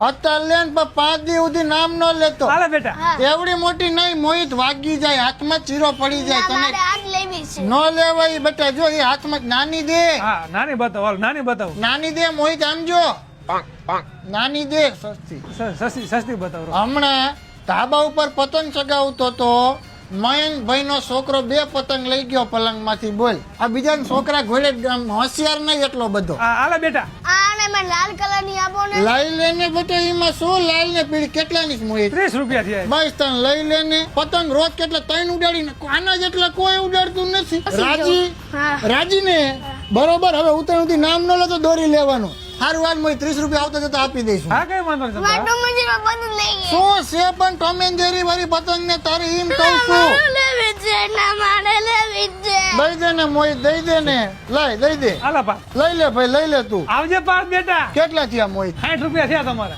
અત્યારે લે ને પણ 5 દી સુધી નામ ન લેતો. હાલે બેટા. એવડી મોટી નહીં, મોહિત વાગી જાય, હાથમાં ચીરો પડી જાય. તને ન લેવાય બેટા. જો એ હાથમાં નાની દે, હા નાની બતાવો, હાલ નાની બતાવો. નાની દે મોહિત. આમ જો નાની દે, સસ્તી. સસ્તી બતાવો. હમણાં ધાબા ઉપર પતંગ ચગાવતો તો મયંકભાઈ નો છોકરો 2 પતંગ લઈ ગયો પલંગ માંથી. બોલ, આ બીજા છોકરા ઘોડે હોશિયાર નહીં એટલો બધો. હાલે બેટા. લાલ કલર ની આપો ને. લઈ લેને બેટા. એમાં શું લાલ ને પીળી કેટલાની મોહિત? 30 રૂપિયા થયા. બસ તને લઈ લેને. પતંગ રોજ કેટલા 3 ઉડાડીને, આના જેટલા કોઈ ઉડાડતું નથી. રાજી ને બરોબર. હવે ઉતર ઉધી નામ ન લેતો દોરી લેવાનું. સારું વાત મોહિત, 30 રૂપિયા આવતા જતા આપી દઈશું. હા કઈ વાંધો નહીં. શું છે પણ ટોમ એન્ડ જેરી વાળી પતંગ ને તારી એમ કહું છું. દઈ દે ને મોહિત, દઈ દે ને. લઈ દઈ દે. હાલો પા. લઈ લે ભાઈ, લઈ લે તું. આવજે પાસ બેટા. કેટલા થયા મોહિત? 60 રૂપિયા થયા તમારા.